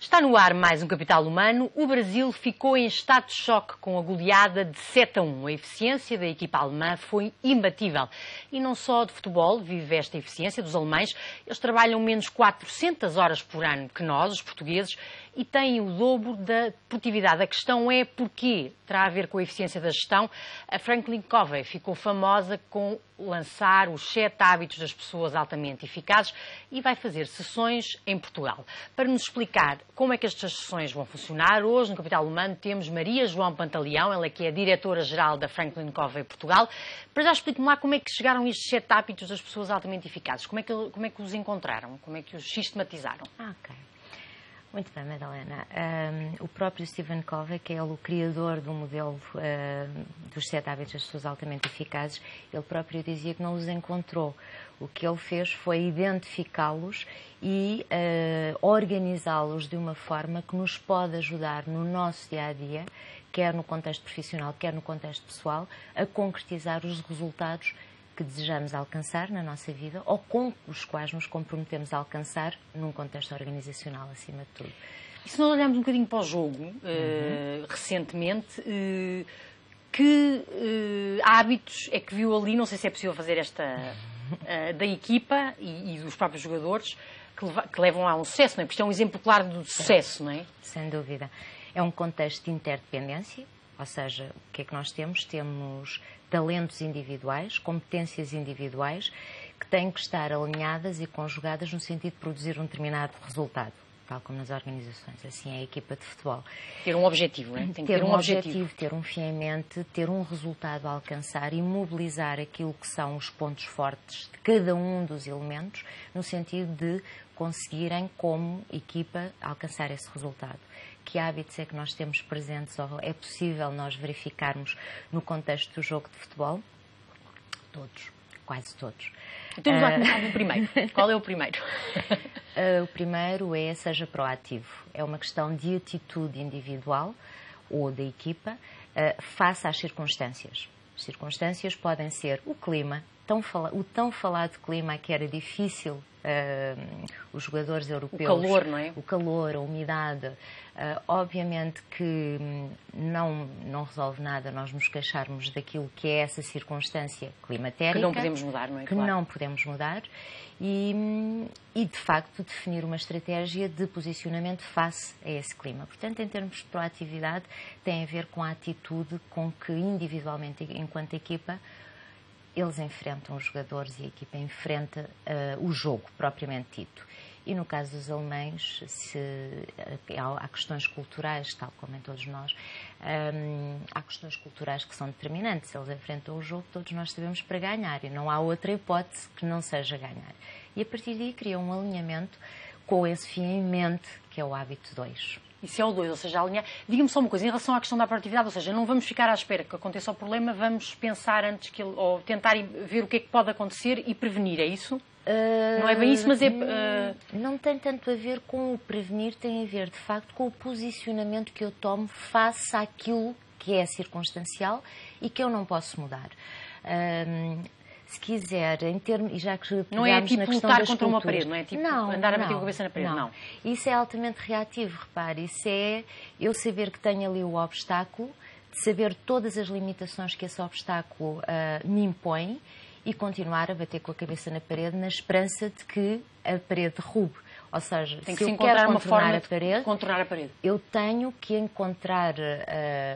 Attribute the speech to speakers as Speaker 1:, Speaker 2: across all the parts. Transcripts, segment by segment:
Speaker 1: Está no ar mais um Capital Humano. O Brasil ficou em estado de choque com a goleada de 7-1. A eficiência da equipa alemã foi imbatível. E não só de futebol vive esta eficiência dos alemães. Eles trabalham menos 400 horas por ano que nós, os portugueses, e têm o dobro da produtividade. A questão é porquê. Terá a ver com a eficiência da gestão. A Franklin Covey ficou famosa com lançar os 7 hábitos das pessoas altamente eficazes e vai fazer sessões em Portugal. Para nos explicar como é que estas sessões vão funcionar, hoje no Capital Humano temos Maria João Pantaleão, ela que é a diretora-geral da Franklin Covey Portugal. Para já explique-me lá como é que chegaram estes 7 hábitos das pessoas altamente eficazes. Como é que os encontraram? Como é que os sistematizaram?
Speaker 2: Ok. Muito bem, Madalena. O próprio Stephen Covey, que é o criador do modelo dos 7 hábitos das pessoas altamente eficazes, ele próprio dizia que não os encontrou. O que ele fez foi identificá-los e organizá-los de uma forma que nos pode ajudar no nosso dia-a-dia, quer no contexto profissional, quer no contexto pessoal, a concretizar os resultados que desejamos alcançar na nossa vida ou com os quais nos comprometemos a alcançar num contexto organizacional, acima de tudo.
Speaker 1: E se nós olharmos um bocadinho para o jogo, recentemente, que hábitos é que viu ali, não sei se é possível fazer esta, da equipa e dos próprios jogadores, que levam a um sucesso, não é? Porque isto é um exemplo claro do sucesso, não é?
Speaker 2: Sem dúvida. É um contexto de interdependência, ou seja, o que é que nós temos? Temos talentos individuais, competências individuais, que têm que estar alinhadas e conjugadas no sentido de produzir um determinado resultado, tal como nas organizações. Assim é a equipa de futebol.
Speaker 1: Ter um objetivo, não é? Tem que ter um objetivo,
Speaker 2: ter um fim em mente, ter um resultado a alcançar e mobilizar aquilo que são os pontos fortes de cada um dos elementos, no sentido de conseguirem, como equipa, alcançar esse resultado. Que hábitos é que nós temos presentes ou é possível nós verificarmos no contexto do jogo de futebol? Todos, quase todos.
Speaker 1: Então vamos lá começar do primeiro. Qual é o primeiro?
Speaker 2: O primeiro é seja proativo. É uma questão de atitude individual ou da equipa face às circunstâncias. As circunstâncias podem ser o clima, o tão falado clima que era difícil os jogadores europeus.
Speaker 1: O calor, não é?
Speaker 2: O calor, a umidade. Obviamente que não resolve nada nós nos queixarmos daquilo que é essa circunstância climatérica.
Speaker 1: Que não podemos mudar, não é?
Speaker 2: Que não podemos mudar. E, de facto, definir uma estratégia de posicionamento face a esse clima. Portanto, em termos de proatividade, tem a ver com a atitude com que, individualmente, enquanto equipa, eles enfrentam os jogadores e a equipa enfrenta o jogo, propriamente dito. E no caso dos alemães, há questões culturais, tal como em todos nós, há questões culturais que são determinantes. Se eles enfrentam o jogo, todos nós sabemos para ganhar e não há outra hipótese que não seja ganhar. E a partir daí criam um alinhamento com esse fim em mente, que é o hábito 2.
Speaker 1: Isso é o 2, ou seja, alinhar. Diga-me só uma coisa, em relação à questão da proatividade, ou seja, não vamos ficar à espera que aconteça o problema, vamos pensar antes ou tentar ver o que é que pode acontecer e prevenir, é isso? Não é bem isso, mas é...
Speaker 2: Não tem tanto a ver com o prevenir, tem a ver, de facto, com o posicionamento que eu tomo face àquilo que é circunstancial e que eu não posso mudar. Se quiser, em termos, e já que
Speaker 1: não é tipo
Speaker 2: na questão
Speaker 1: lutar
Speaker 2: das
Speaker 1: contra
Speaker 2: culturas,
Speaker 1: uma parede, não é tipo andar a bater com a cabeça na parede, não.
Speaker 2: Isso é altamente reativo, repare, isso é eu saber que tenho ali o obstáculo, de saber todas as limitações que esse obstáculo me impõe e continuar a bater com a cabeça na parede na esperança de que a parede derrube. Ou seja,
Speaker 1: tem que
Speaker 2: se
Speaker 1: se
Speaker 2: eu quero
Speaker 1: encontrar uma forma de
Speaker 2: contornar a parede, eu tenho que encontrar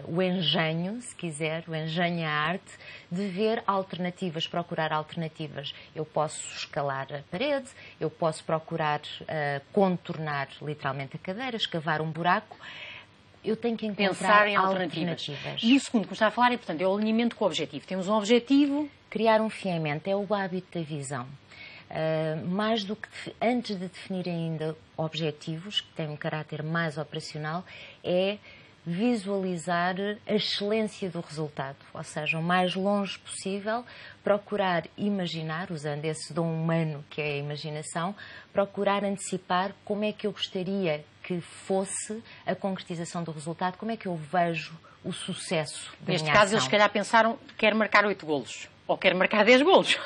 Speaker 2: o engenho, se quiser, o engenho, a arte, de ver alternativas, procurar alternativas. Eu posso escalar a parede, eu posso procurar contornar literalmente a cadeira, escavar um buraco. Eu tenho que encontrar
Speaker 1: pensar em alternativas. E o segundo que me está a falar é, portanto, é o alinhamento com o objetivo. Temos um objetivo...
Speaker 2: Criar um fim em mente é o hábito da visão. Mais do que antes de definir ainda objetivos, que têm um caráter mais operacional, é visualizar a excelência do resultado, ou seja, o mais longe possível, procurar imaginar, usando esse dom humano que é a imaginação, procurar antecipar como é que eu gostaria que fosse a concretização do resultado, como é que eu vejo o sucesso da minha ação.
Speaker 1: Neste caso, eles se calhar pensaram, quer marcar 8 golos, ou quer marcar 10 golos.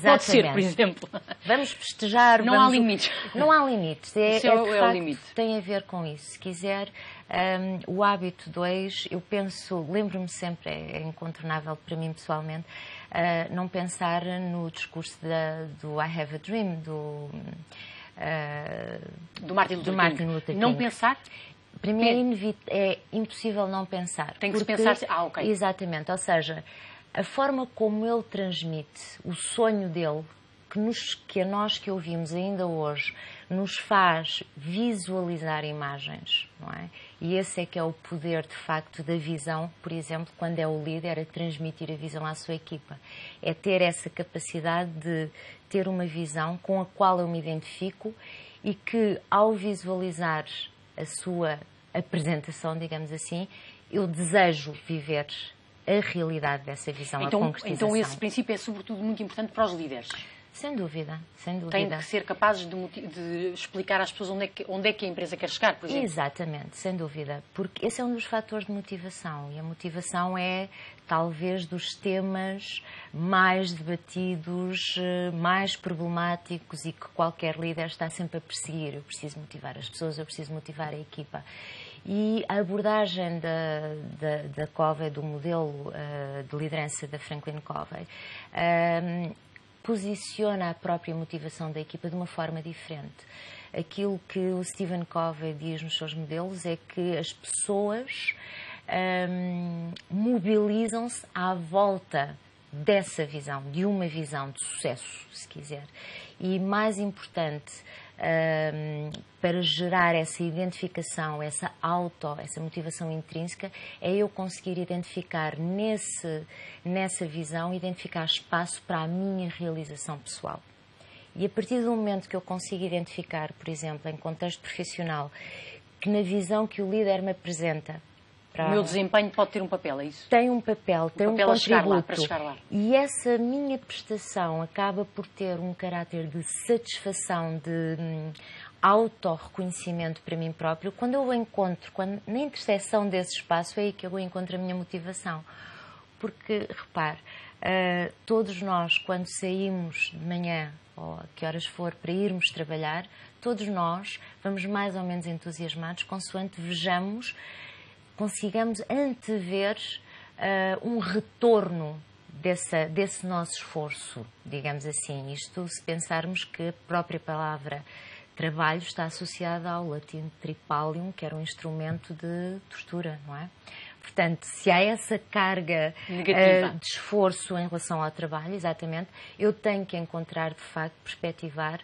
Speaker 1: Pode ser, por exemplo.
Speaker 2: Vamos festejar.
Speaker 1: Não há limites.
Speaker 2: Não há limites.
Speaker 1: É o limite.
Speaker 2: Tem a ver com isso. Se quiser, o hábito 2, eu penso, lembro-me sempre, é incontornável para mim pessoalmente, não pensar no discurso do I Have a Dream,
Speaker 1: do Martin Luther King. Não pensar?
Speaker 2: Para mim é impossível não pensar.
Speaker 1: Tem que se pensar... ok.
Speaker 2: Exatamente, ou seja, a forma como ele transmite o sonho dele, que a nós que ouvimos ainda hoje, nos faz visualizar imagens, não é? E esse é que é o poder, de facto, da visão, por exemplo, quando é o líder, a transmitir a visão à sua equipa. É ter essa capacidade de ter uma visão com a qual eu me identifico e que, ao visualizar a sua apresentação, digamos assim, eu desejo viver a realidade dessa visão, a concretização.
Speaker 1: Então esse princípio é sobretudo muito importante para os líderes.
Speaker 2: Sem dúvida, sem dúvida.
Speaker 1: Tem que ser capazes de explicar às pessoas onde é que a empresa quer chegar, por exemplo.
Speaker 2: Exatamente, sem dúvida. Porque esse é um dos fatores de motivação. E a motivação é, talvez, dos temas mais debatidos, mais problemáticos e que qualquer líder está sempre a perseguir. Eu preciso motivar as pessoas, eu preciso motivar a equipa. E a abordagem da Covey, do modelo de liderança da Franklin Covey, posiciona a própria motivação da equipa de uma forma diferente. Aquilo que o Stephen Covey diz nos seus modelos é que as pessoas mobilizam-se à volta dessa visão, de uma visão de sucesso, se quiser. E mais importante, para gerar essa identificação, essa motivação intrínseca, é eu conseguir identificar nessa visão, identificar espaço para a minha realização pessoal. E a partir do momento que eu consigo identificar, por exemplo, em contexto profissional, que na visão que o líder me apresenta,
Speaker 1: o meu desempenho pode ter um papel, é isso?
Speaker 2: Tem um papel, tem um contributo.
Speaker 1: Para chegar lá.
Speaker 2: E essa minha prestação acaba por ter um caráter de satisfação, de autorreconhecimento para mim próprio. Quando eu encontro, na interseção desse espaço, é aí que eu encontro a minha motivação. Porque, repare, todos nós, quando saímos de manhã, ou a que horas for, para irmos trabalhar, todos nós vamos mais ou menos entusiasmados, consoante consigamos antever um retorno desse nosso esforço, digamos assim. Isto se pensarmos que a própria palavra trabalho está associada ao latim tripalium, que era um instrumento de tortura, não é? Portanto, se há essa carga de esforço em relação ao trabalho, exatamente, eu tenho que encontrar, de facto, perspectivar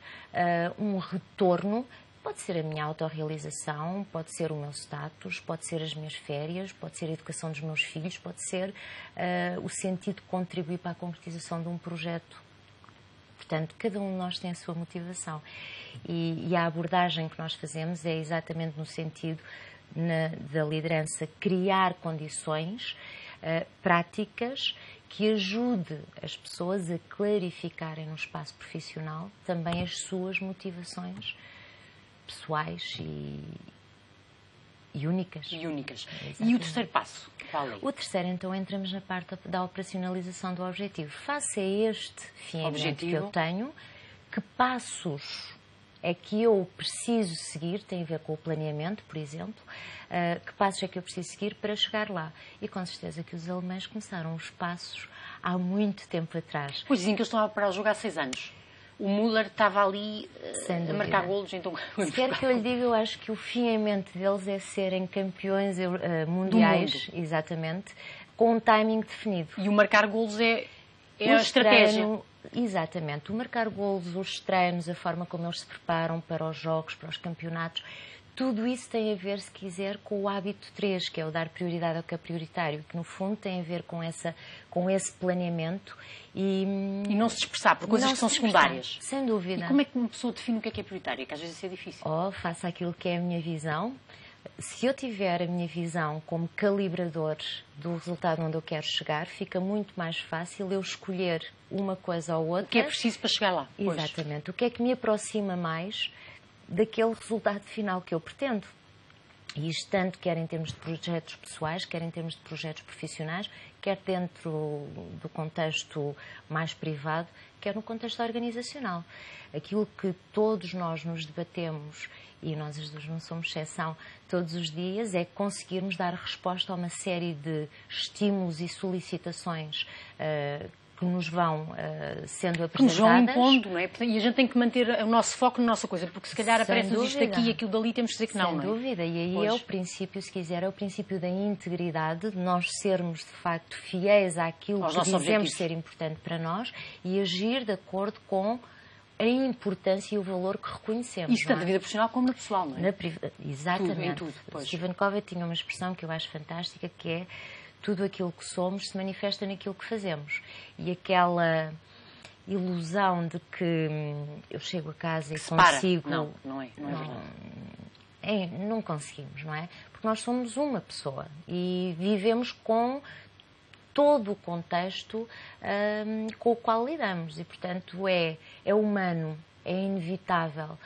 Speaker 2: um retorno. Pode ser a minha autorrealização, pode ser o meu status, pode ser as minhas férias, pode ser a educação dos meus filhos, pode ser o sentido de contribuir para a concretização de um projeto. Portanto, cada um de nós tem a sua motivação. E a abordagem que nós fazemos é exatamente no sentido da liderança criar condições práticas que ajude as pessoas a clarificarem no espaço profissional também as suas motivações pessoais e únicas.
Speaker 1: E o terceiro passo?
Speaker 2: O terceiro, então, entramos na parte da operacionalização do objetivo. Face a este fim que eu tenho, que passos é que eu preciso seguir, tem a ver com o planeamento, por exemplo, que passos é que eu preciso seguir para chegar lá? E com certeza que os alemães começaram os passos há muito tempo atrás.
Speaker 1: Pois dizem que eles estão para o jogo há 6 anos. O Müller estava ali a marcar golos, então...
Speaker 2: Se quer que eu lhe diga, eu acho que o fim em mente deles é serem campeões mundiais, exatamente, com um timing definido.
Speaker 1: E o marcar golos é a estratégia.
Speaker 2: Exatamente. O marcar golos, os treinos, a forma como eles se preparam para os jogos, para os campeonatos, tudo isso tem a ver, se quiser, com o hábito 3, que é o dar prioridade ao que é prioritário, que no fundo tem a ver com esse planeamento e
Speaker 1: não se dispersar por coisas que são secundárias.
Speaker 2: Sem dúvida.
Speaker 1: E como é que uma pessoa define o que é prioritário? Que às vezes isso é difícil.
Speaker 2: Faça aquilo que é a minha visão. Se eu tiver a minha visão como calibrador do resultado onde eu quero chegar, fica muito mais fácil eu escolher uma coisa ou outra.
Speaker 1: O que é preciso para chegar lá.
Speaker 2: Exatamente. O que é que me aproxima mais daquele resultado final que eu pretendo. E isto tanto quer em termos de projetos pessoais, quer em termos de projetos profissionais, quer dentro do contexto mais privado, quer no contexto organizacional. Aquilo que todos nós nos debatemos, e nós as duas não somos exceção, todos os dias, é conseguirmos dar resposta a uma série de estímulos e solicitações que nos vão sendo apresentadas.
Speaker 1: Que nos vão impondo, não é? E a gente tem que manter o nosso foco na nossa coisa, porque se calhar aparece-nos isto aqui e aquilo dali, temos que dizer que não, não é?
Speaker 2: Sem dúvida, e aí é o princípio, se quiser, é o princípio da integridade, de nós sermos, de facto, fiéis àquilo que dizemos ser importante para nós e agir de acordo com a importância e o valor que reconhecemos.
Speaker 1: Isso tanto na vida profissional como na pessoal, não é?
Speaker 2: Exatamente.
Speaker 1: Tudo, em tudo, pois.
Speaker 2: Stephen Covey tinha uma expressão que eu acho fantástica, que é: tudo aquilo que somos se manifesta naquilo que fazemos. E aquela ilusão de que eu chego a casa e consigo...
Speaker 1: Não é verdade.
Speaker 2: Não conseguimos, não é? Porque nós somos uma pessoa e vivemos com todo o contexto com o qual lidamos. E, portanto, é humano, é inevitável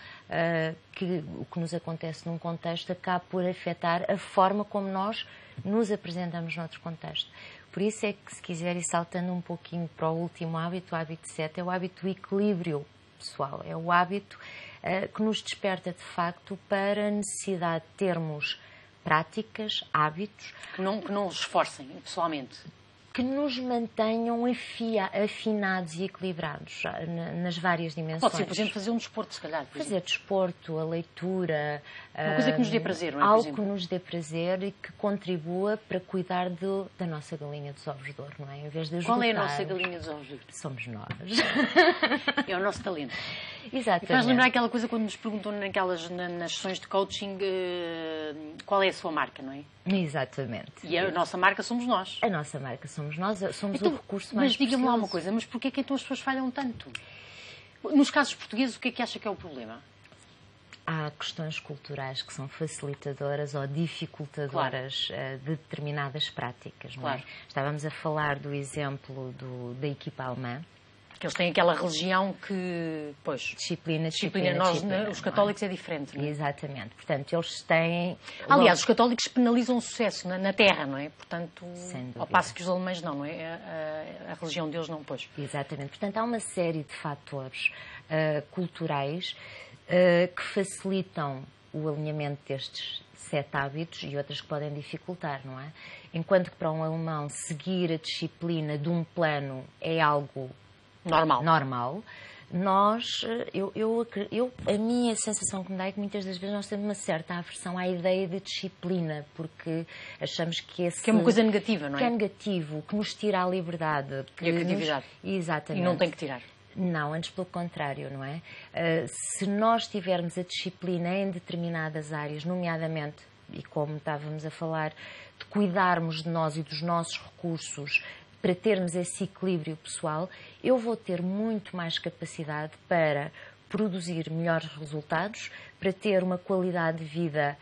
Speaker 2: que o que nos acontece num contexto acabe por afetar a forma como nós nos apresentamos noutro contexto. Por isso é que, se quiser, e saltando um pouquinho para o último hábito, o hábito 7, é o hábito do equilíbrio pessoal. É o hábito que nos desperta, de facto, para a necessidade de termos práticas, hábitos...
Speaker 1: Que não os esforcem, pessoalmente.
Speaker 2: Que nos mantenham afinados e equilibrados nas várias dimensões.
Speaker 1: Pode ser, por exemplo, fazer um desporto, se calhar.
Speaker 2: Fazer desporto, a leitura...
Speaker 1: Uma coisa que nos dê prazer, não é?
Speaker 2: Algo que nos dê prazer e que contribua para cuidar da nossa galinha dos ovos de ouro, não é? Em vez de
Speaker 1: Qual é a nossa galinha dos ovos de ouro?
Speaker 2: Somos nós.
Speaker 1: É o nosso talento.
Speaker 2: Exatamente.
Speaker 1: E faz lembrar aquela coisa quando nos perguntam nas sessões de coaching qual é a sua marca, não é?
Speaker 2: Exatamente.
Speaker 1: E a nossa marca somos nós.
Speaker 2: A nossa marca somos nós, somos o recurso mais precioso.
Speaker 1: Mas diga-me lá uma coisa, mas porquê que então as pessoas falham tanto? Nos casos portugueses, o que acha que é o problema?
Speaker 2: Há questões culturais que são facilitadoras ou dificultadoras de determinadas práticas, não é? Estávamos a falar do exemplo da equipa alemã.
Speaker 1: Que eles têm aquela religião que, pois...
Speaker 2: Disciplina.
Speaker 1: Nós, os católicos, é diferente, não é?
Speaker 2: Exatamente. Portanto, eles têm...
Speaker 1: Aliás, os católicos penalizam o sucesso na terra, não é? Portanto, ao passo que os alemães não é? A religião deles não, pois.
Speaker 2: Exatamente. Portanto, há uma série de fatores culturais que facilitam o alinhamento destes 7 hábitos e outras que podem dificultar, não é? Enquanto que para um alemão seguir a disciplina de um plano é algo normal. A minha sensação que me dá é que muitas das vezes nós temos uma certa aversão à ideia de disciplina, porque achamos que
Speaker 1: é uma coisa negativa, não é?
Speaker 2: Que é negativo, que nos tira a liberdade.
Speaker 1: E a criatividade.
Speaker 2: Exatamente.
Speaker 1: E não tem que tirar.
Speaker 2: Não, antes pelo contrário, não é? Se nós tivermos a disciplina em determinadas áreas, nomeadamente, e como estávamos a falar, de cuidarmos de nós e dos nossos recursos, para termos esse equilíbrio pessoal, eu vou ter muito mais capacidade para produzir melhores resultados, para ter uma qualidade de vida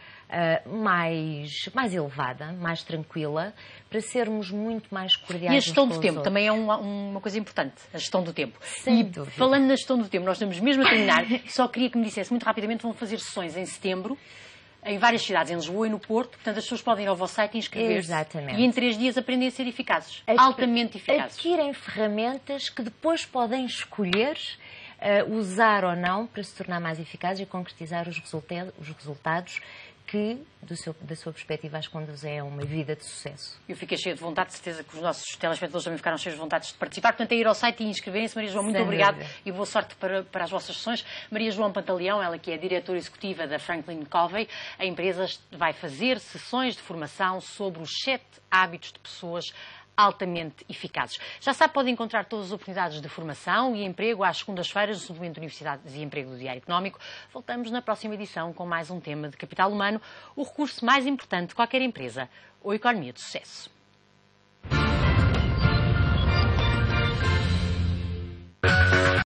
Speaker 2: mais elevada, mais tranquila, para sermos muito mais cordiais.
Speaker 1: E a gestão do tempo também é uma coisa importante, a gestão do tempo.
Speaker 2: Sem dúvida.
Speaker 1: Falando na gestão do tempo, nós estamos mesmo a terminar, só queria que me dissesse muito rapidamente, vão fazer sessões em setembro, em várias cidades, em Lisboa e no Porto, portanto as pessoas podem ir ao vosso site e inscrever-se.
Speaker 2: Exatamente.
Speaker 1: E em 3 dias aprendem a ser eficazes, altamente eficazes.
Speaker 2: Adquirem ferramentas que depois podem escolher usar ou não para se tornar mais eficazes e concretizar os resultados que, da sua perspectiva, as conduzem a uma vida de sucesso.
Speaker 1: Eu fiquei cheia de vontade, de certeza que os nossos telespectadores também ficaram cheios de vontade de participar. Portanto, é ir ao site e inscreverem-se. Maria João, muito obrigada e boa sorte para as vossas sessões. Maria João Pantaleão, ela que é diretora executiva da Franklin Covey, a empresa vai fazer sessões de formação sobre os 7 hábitos de pessoas altamente eficazes. Já sabe, pode encontrar todas as oportunidades de formação e emprego às segundas-feiras no suplemento de Universidades e Emprego do Diário Económico. Voltamos na próxima edição com mais um tema de capital humano, o recurso mais importante de qualquer empresa, ou economia de sucesso.